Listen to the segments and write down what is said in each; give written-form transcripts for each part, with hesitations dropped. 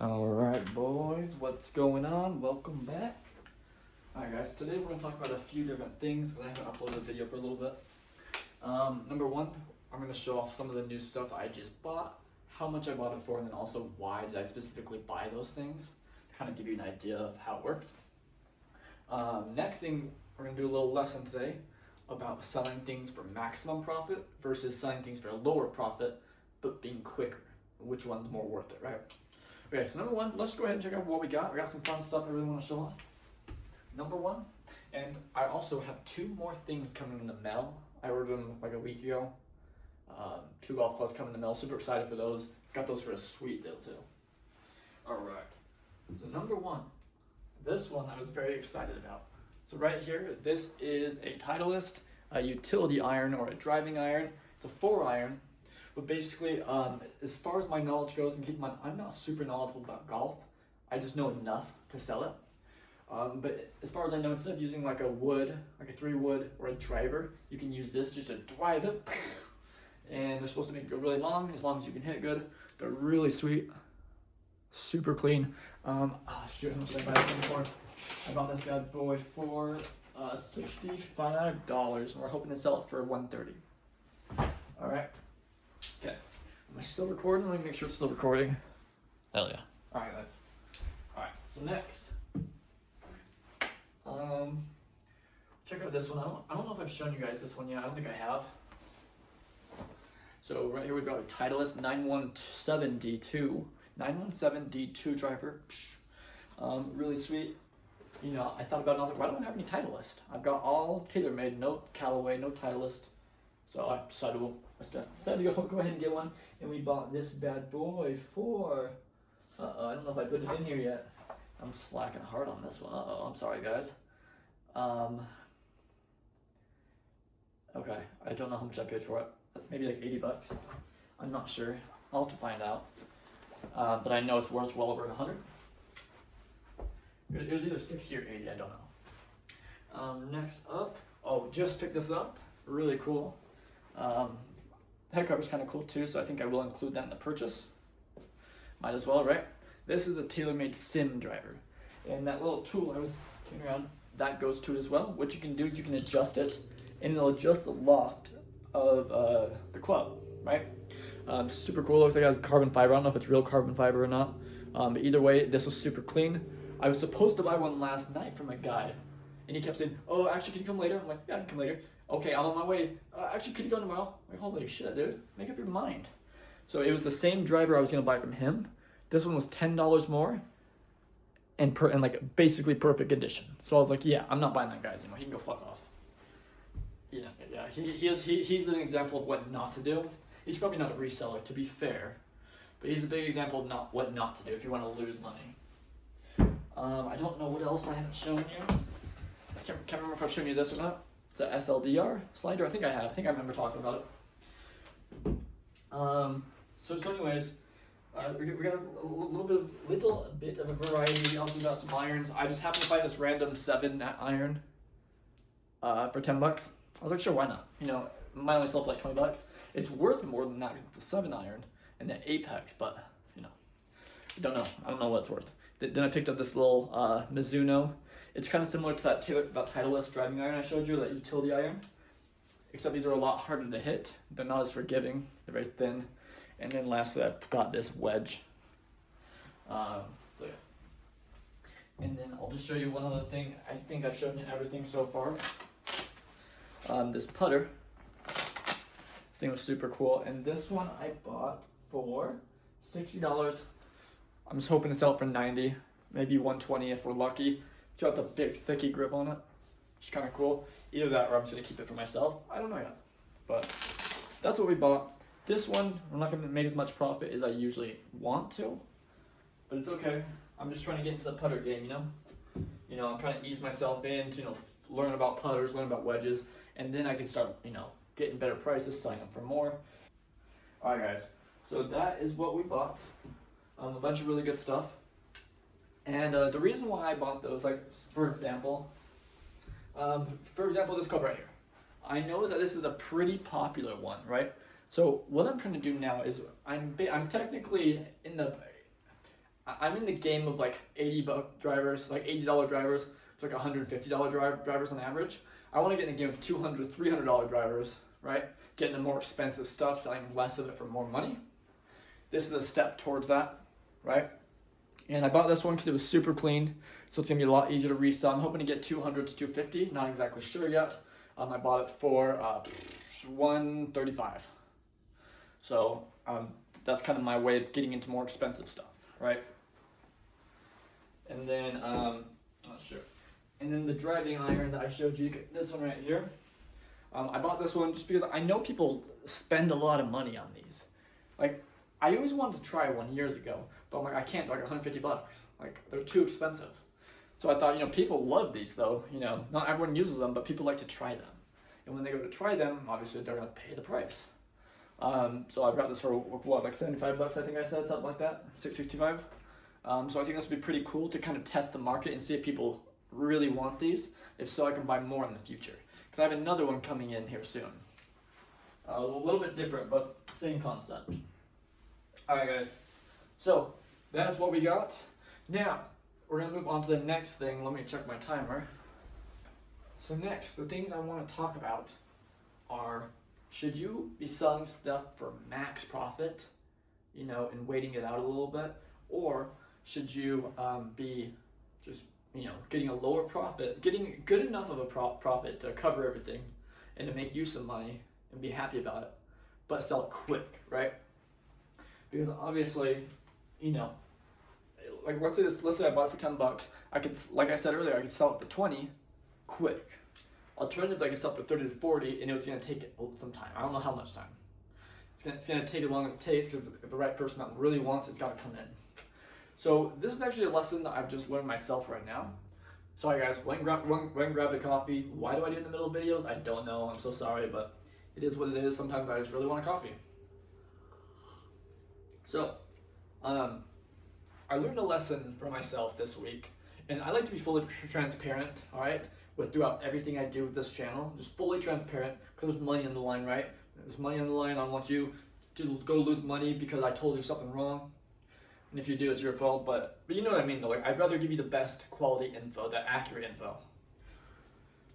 Alright boys, what's going on? Welcome back. Alright guys, today we're going to talk about a few different things because I haven't uploaded a video for a little bit. Number one, I'm going to show off some of the new stuff that I just bought, how much I bought it for, and then also why did I specifically buy those things, to kind of give you an idea of how it works. Next thing, we're going to do a little lesson today about selling things for maximum profit versus selling things for a lower profit but being quicker. Which one's more worth it, right? Okay, so number one, let's go ahead and check out what we got. We got some fun stuff I really want to show off. Number one, and I also have two more things coming in the mail. I ordered them like a week ago. 2 golf clubs coming in the mail. Super excited for those. Got those for a sweet deal too. Alright, so number one, this one I was very excited about. So right here, this is a Titleist, a utility iron or a driving iron. It's a 4-iron. But basically, as far as my knowledge goes, and keep in mind, I'm not super knowledgeable about golf. I just know enough to sell it. But as far as I know, instead of using like a wood, like a 3-wood or a driver, you can use this just to drive it. And they're supposed to make it go really long as you can hit it good. They're really sweet, super clean. Oh shoot, how much did I buy this thing for? I bought this bad boy for $65. We're hoping to sell it for $130. All right. Okay, am I still recording? Let me make sure it's still recording. Hell yeah. Alright guys. Alright, so next. Check out this one. I don't know if I've shown you guys this one yet. I don't think I have. So right here we've got a Titleist 917D2. 917D2 driver. Really sweet. You know, I thought about it and I was like, why don't I have any Titleist? I've got all TaylorMade, no Callaway, no Titleist. So I decided to go ahead and get one, and we bought this bad boy for, I don't know if I put it in here yet. I'm slacking hard on this one. I'm sorry guys. Okay, I don't know how much I paid for it. Maybe like $80. I'm not sure. I'll have to find out. But I know it's worth well over 100. It was either 60 or 80, I don't know. Next up, just picked this up. Really cool. Head cover's kind of cool too, so I think I will include that in the purchase. Might as well, right? This is a TaylorMade sim driver, and that little tool I was turning around, that goes to it as well. What you can do is you can adjust it, and it'll adjust the loft of the club, right? Super cool. Looks like it has carbon fiber. I don't know if it's real carbon fiber or not, but either way, this is super clean. I was supposed to buy one last night from a guy, and he kept saying, "Oh, actually, can you come later?" I'm like, "Yeah, I can come later." Okay, I'm on my way. Actually, could you go tomorrow? I'm like, holy shit, dude. Make up your mind. So it was the same driver I was going to buy from him. This one was $10 more and like basically perfect condition. So I was like, yeah, I'm not buying that guy's anymore. He can go fuck off. Yeah. He's an example of what not to do. He's probably not a reseller, to be fair. But he's a big example of what not to do if you want to lose money. I don't know what else I haven't shown you. I can't remember if I've shown you this or not. It's a SLDR slider. I think I have. I think I remember talking about it. So anyways, we got a little bit of a variety. We also got some irons. I just happened to buy this random 7 iron for $10. I was like, sure, why not? You know, mine only sold for like $20. It's worth more than that because it's a 7 iron and the Apex, but you know, I don't know what it's worth. Then I picked up this little Mizuno. It's kind of similar to that Titleist driving iron I showed you, that utility iron. Except these are a lot harder to hit. They're not as forgiving. They're very thin. And then lastly, I've got this wedge. So yeah. And then I'll just show you one other thing. I think I've shown you everything so far. This putter. This thing was super cool. And this one I bought for $60. I'm just hoping to sell it for $90, maybe $120 if we're lucky. It's got the big thicky grip on it, which is kind of cool. Either that or I'm just gonna keep it for myself. I don't know yet, but that's what we bought. This one, I'm not gonna make as much profit as I usually want to, but it's okay. I'm just trying to get into the putter game, you know? You know, I'm trying to ease myself into, you know, learn about putters, learn about wedges, and then I can start, you know, getting better prices, selling them for more. All right, guys, so that is what we bought. A bunch of really good stuff. And the reason why I bought those, like, for example, this club right here. I know that this is a pretty popular one, right? So what I'm trying to do now is I'm technically in the I'm in the game of like $80 drivers, like $80 drivers to like $150 drivers on average. I want to get in the game of $200, $300 drivers, right? Getting the more expensive stuff, selling less of it for more money. This is a step towards that, right? And I bought this one because it was super clean, so it's gonna be a lot easier to resell. I'm hoping to get 200 to 250, not exactly sure yet. I bought it for $135. So that's kind of my way of getting into more expensive stuff, right? And then, not sure. And then the driving iron that I showed you, this one right here. I bought this one just because I know people spend a lot of money on these. Like, I always wanted to try one years ago, but I'm like, I can't, like $150. Like, they're too expensive. So I thought, people love these though, not everyone uses them, but people like to try them. And when they go to try them, obviously they're gonna pay the price. So I got this for what, like $75, I think I said, something like that, $665. So I think this would be pretty cool to kind of test the market and see if people really want these. If so, I can buy more in the future. Because I have another one coming in here soon. A little bit different, but same concept. Alright guys, so that's what we got. Now, we're gonna move on to the next thing. Let me check my timer. So next, the things I want to talk about are, should you be selling stuff for max profit, and waiting it out a little bit? Or should you be just, getting a lower profit, getting good enough of a profit to cover everything and to make you some money and be happy about it, but sell it quick, right? Because obviously, like let's say I bought it for $10. I could, like I said earlier, I could sell it for 20 quick. Alternatively, I could sell it for 30 to 40, and it's gonna take some time. I don't know how much time. It's gonna take as long as it takes, because the right person that really wants it's gotta come in. So this is actually a lesson that I've just learned myself right now. Sorry guys, went and grabbed a coffee. Why do I do it in the middle of videos? I don't know. I'm so sorry, but it is what it is. Sometimes I just really want a coffee. So, I learned a lesson for myself this week, and I like to be fully transparent, all right, throughout everything I do with this channel. Just fully transparent, because there's money on the line, right? There's money on the line. I don't want you to go lose money because I told you something wrong. And if you do, it's your fault, but you know what I mean though. Like, I'd rather give you the best quality info, the accurate info.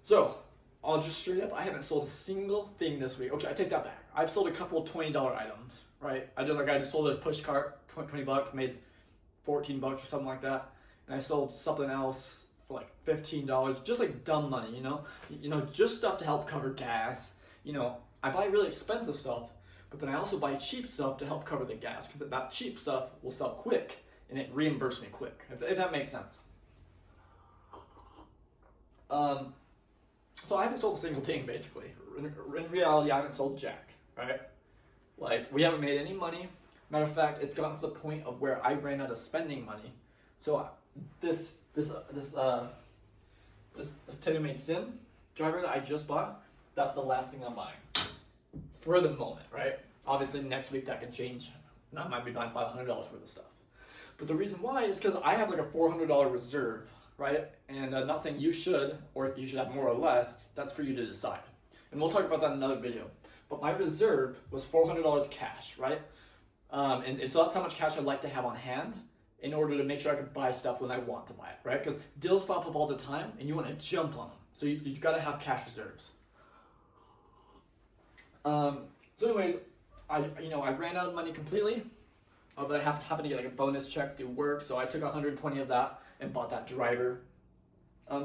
So, I'll just straight up, I haven't sold a single thing this week. Okay, I take that back. I've sold a couple of $20 items, right? I just sold a push cart, $20, made $14 or something like that. And I sold something else for like $15, just like dumb money, just stuff to help cover gas. I buy really expensive stuff, but then I also buy cheap stuff to help cover the gas, because that cheap stuff will sell quick and it reimburses me quick, if that makes sense. So I haven't sold a single thing, basically. In reality, I haven't sold jack, right? Like, we haven't made any money. Matter of fact, it's gotten to the point of where I ran out of spending money. So this TaylorMade Sim driver that I just bought, that's the last thing I'm buying for the moment, right? Obviously, next week that can change, and I might be buying $500 worth of stuff. But the reason why is because I have like a $400 reserve, right? And I'm not saying you should, or if you should have more or less, that's for you to decide. And we'll talk about that in another video. But my reserve was $400 cash, right? And so that's how much cash I'd like to have on hand in order to make sure I can buy stuff when I want to buy it, right? Because deals pop up all the time, and you want to jump on them. So you've got to have cash reserves. So anyways, I ran out of money completely, but I happened to get like a bonus check through work, so I took 120 of that and bought that driver,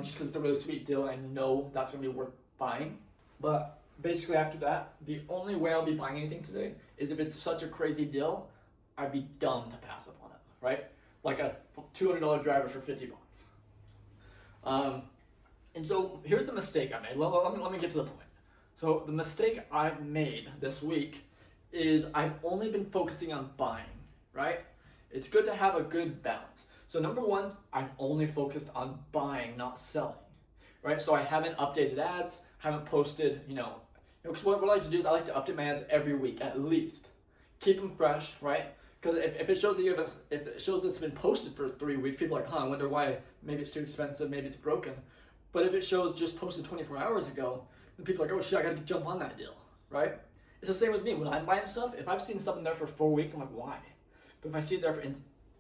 just because it's a really sweet deal, and I know that's going to be worth buying. But basically after that, the only way I'll be buying anything today is if it's such a crazy deal, I'd be dumb to pass up on it, right? Like a $200 driver for $50. And so here's the mistake I made. Let me get to the point. So the mistake I've made this week is I've only been focusing on buying, right? It's good to have a good balance. So number one, I've only focused on buying, not selling, right? So I haven't updated ads, haven't posted, because what I like to do is I like to update my ads every week at least. Keep them fresh, right? Because if it shows that if it shows that it's been posted for 3 weeks, people are like, I wonder why. Maybe it's too expensive, maybe it's broken. But if it shows just posted 24 hours ago, then people are like, oh shit, I gotta jump on that deal, right? It's the same with me. When I'm buying stuff, if I've seen something there for 4 weeks, I'm like, why? But if I see it there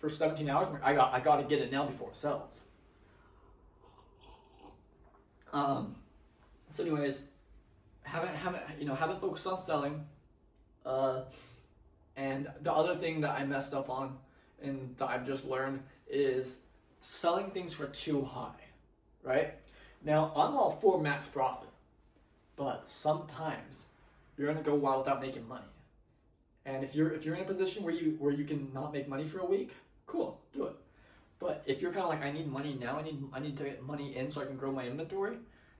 for 17 hours. I'm like, I got to get it now before it sells. So anyways, haven't focused on selling. And the other thing that I messed up on and that I've just learned is selling things for too high, right? Now, I'm all for max profit, but sometimes you're gonna go wild without making money. And if you're in a position where you can not make money for a week, cool, do it. But if you're kind of like, I need money now, I need to get money in so I can grow my inventory,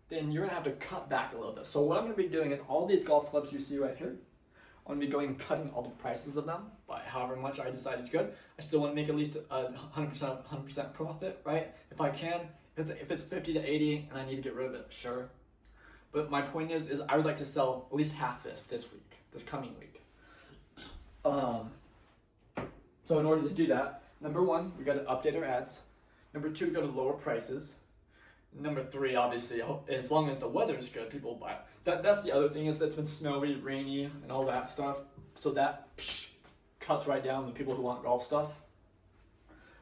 then you're gonna have to cut back a little bit. So what I'm gonna be doing is all these golf clubs you see right here, I'm gonna be going and cutting all the prices of them by however much I decide is good. I still want to make at least 100% profit, right? If I can, if it's 50 to 80 and I need to get rid of it, sure. But my point is I would like to sell at least half this week, this coming week. So in order to do that, number one, we got to update our ads. Number two, we got to lower prices. Number three, obviously, as long as the weather is good, people will buy it. That's the other thing, is that it's been snowy, rainy, and all that stuff. So that cuts right down the people who want golf stuff.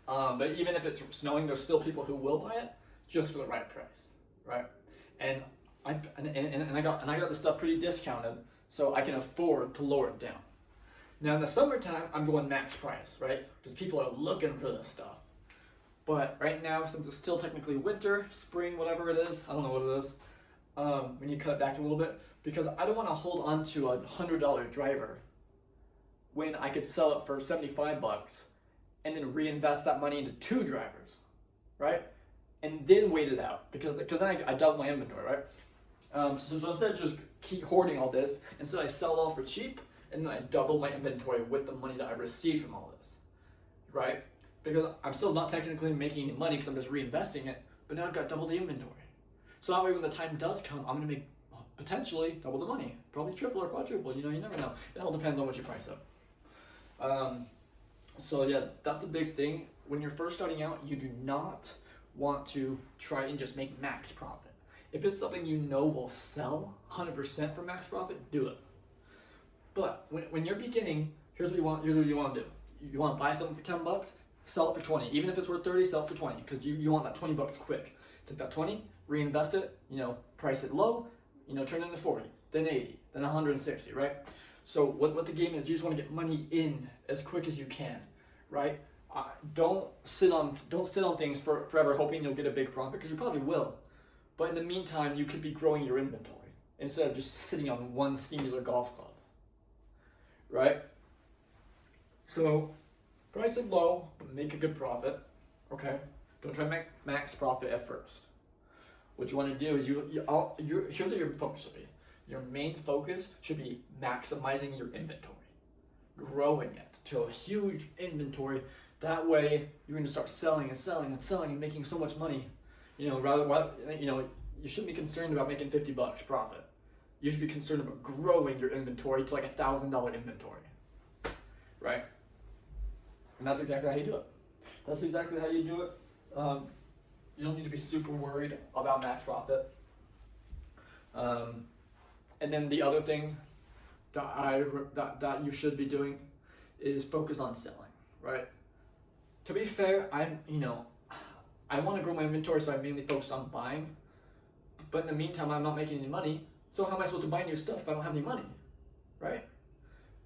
But even if it's snowing, there's still people who will buy it just for the right price, right? And I got the stuff pretty discounted, so I can afford to lower it down. Now in the summertime, I'm going max price, right? Because people are looking for this stuff. But right now, since it's still technically winter, spring, whatever it is, I don't know what it is, we need to cut it back a little bit, because I don't want to hold on to a $100 driver when I could sell it for $75 and then reinvest that money into 2 drivers, right? And then wait it out, because then I double my inventory, right? So instead of just keep hoarding all this, instead I sell it all for cheap, and then I double my inventory with the money that I received from all this, right? Because I'm still not technically making any money because I'm just reinvesting it, but now I've got double the inventory. So that way when the time does come, I'm gonna make potentially double the money, probably triple or quadruple, you never know. It all depends on what you price up. So yeah, that's a big thing. When you're first starting out, you do not want to try and just make max profit. If it's something you know will sell 100% for max profit, do it. But when you're beginning, here's what you want to do. You want to buy something for $10, sell it for 20. Even if it's worth 30, sell it for 20, because you want that $20 quick. Take that 20, reinvest it, price it low, turn it into 40, then 80, then 160, right? So what the game is, you just want to get money in as quick as you can, right? Don't sit on things for forever hoping you'll get a big profit, because you probably will. But in the meantime, you could be growing your inventory instead of just sitting on one singular golf club, right? So price it low, make a good profit, okay? Don't try to make max profit at first. What you want to do is here's what your focus should be. Your main focus should be maximizing your inventory, growing it to a huge inventory. That way, you're going to start selling and selling and selling and making so much money. You shouldn't be concerned about making $50 profit. You should be concerned about growing your inventory to like a $1,000 inventory, right? And that's exactly how you do it. You don't need to be super worried about max profit. And then the other thing that you should be doing is focus on selling, right? To be fair, I want to grow my inventory, so I mainly focused on buying. But in the meantime, I'm not making any money. So how am I supposed to buy new stuff if I don't have any money, right?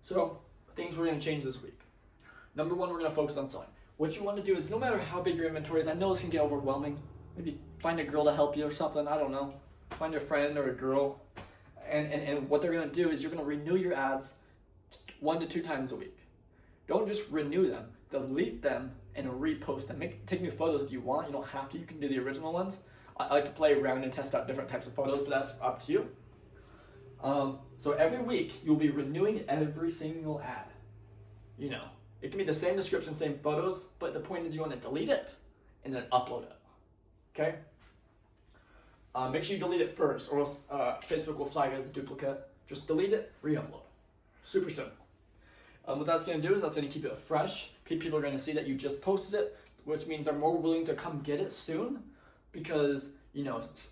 So things we're going to change this week. Number one, we're going to focus on selling. What you want to do is, no matter how big your inventory is, I know this can get overwhelming. Maybe find a girl to help you or something, I don't know. Find a friend or a girl. And what they're going to do is you're going to renew your ads 1 to 2 times a week. Don't just renew them. Delete them and repost them. Take new photos if you want. You don't have to. You can do the original ones. I like to play around and test out different types of photos, but that's up to you. So every week, you'll be renewing every single ad. It can be the same description, same photos, but the point is you want to delete it and then upload it, okay? Make sure you delete it first, or else Facebook will flag it as a duplicate. Just delete it, re-upload. Super simple. What that's going to do is that's going to keep it fresh. People are going to see that you just posted it, which means they're more willing to come get it soon, because,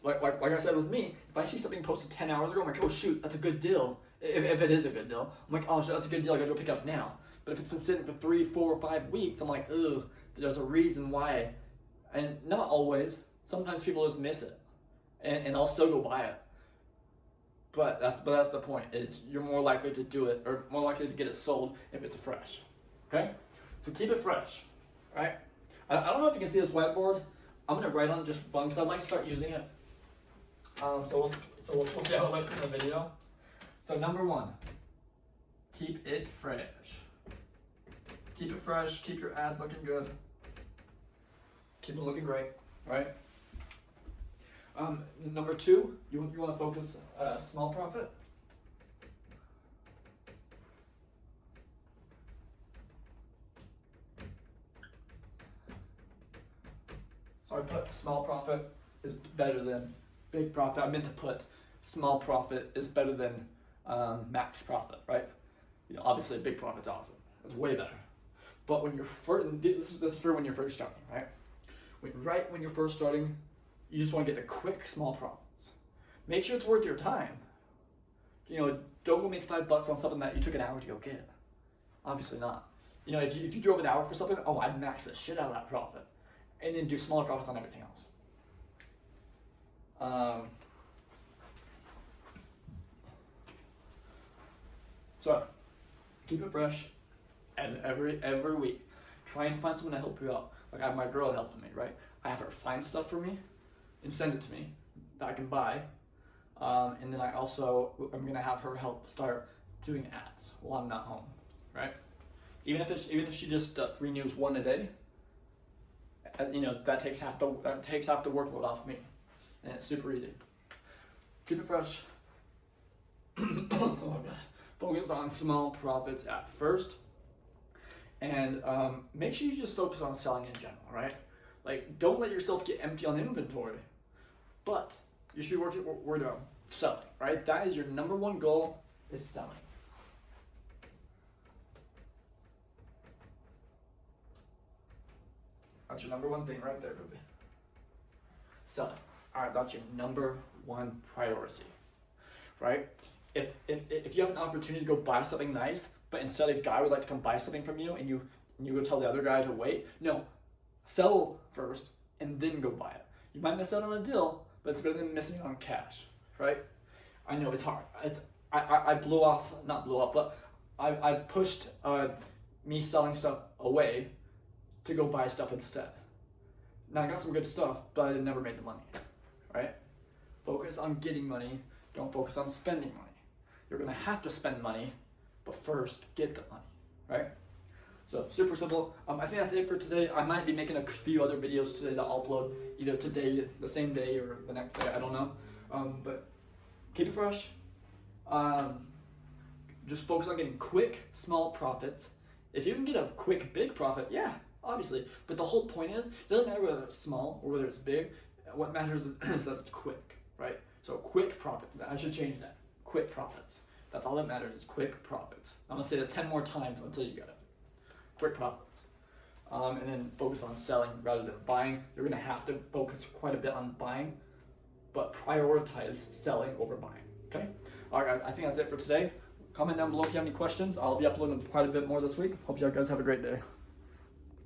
like I said with me, if I see something posted 10 hours ago, I'm like, oh shoot, that's a good deal. If it is a good deal, I'm like, oh shit, that's a good deal, I gotta go pick it up now. But if it's been sitting for 3, 4, 5 weeks, I'm like, ugh, there's a reason why. And not always. Sometimes people just miss it. And I'll still go buy it. But that's the point. It's you're more likely to do it, or more likely to get it sold if it's fresh. Okay? So keep it fresh. Right? I don't know if you can see this whiteboard. I'm gonna write on it just for fun because I'd like to start using it. So we'll see how it looks in the video. So number 1, keep it fresh. Keep it fresh. Keep your ads looking good. Keep it looking great. Right? Number 2, you want to focus small profit. So I put small profit is better than big profit. I meant to put small profit is better than max profit, right? You know, obviously big profit's awesome. It's way better. But when you're first, this is for when you're first starting, right? Right when you're first starting, you just want to get the quick small profits. Make sure it's worth your time. You know, don't go make $5 on something that you took an hour to go get. Obviously not. You know, if you drove an hour for something, oh, I'd max the shit out of that profit. And then do smaller profits on everything else. So, keep it fresh, and every week, try and find someone to help you out. Like I have my girl helping me, right? I have her find stuff for me and send it to me that I can buy, and then I'm gonna have her help start doing ads while I'm not home, right? Even if she just renews 1 a day, you know, that takes half the workload off me, and it's super easy. Keep it fresh. Oh god. Focus on small profits at first, and make sure you just focus on selling in general, right? Like, don't let yourself get empty on inventory, but you should be worried about selling, right? That is your number 1 goal, is selling. That's your number 1 thing right there, baby. Selling. All right, that's your number 1 priority, right? If you have an opportunity to go buy something nice, but instead a guy would like to come buy something from you, and you go tell the other guy to wait, no, sell first and then go buy it. You might miss out on a deal, but it's better than missing out on cash, right? I know it's hard. I pushed me selling stuff away to go buy stuff instead. Now I got some good stuff, but I never made the money, right? Focus on getting money. Don't focus on spending money. You're gonna have to spend money, but first get the money, right? So super simple. I think that's it for today. I might be making a few other videos today that I'll upload either today, the same day, or the next day. I don't know. But keep it fresh. Just focus on getting quick, small profits. If you can get a quick, big profit, yeah, obviously. But the whole point is, it doesn't matter whether it's small or whether it's big. What matters is that it's quick, right? So quick profit. I should change that. Quick profits. That's all that matters, is quick profits. I'm gonna say that 10 more times until you get it. Quick profits. And then focus on selling rather than buying. You're gonna have to focus quite a bit on buying, but prioritize selling over buying. Okay? All right, guys. I think that's it for today. Comment down below if you have any questions. I'll be uploading quite a bit more this week. Hope you guys have a great day.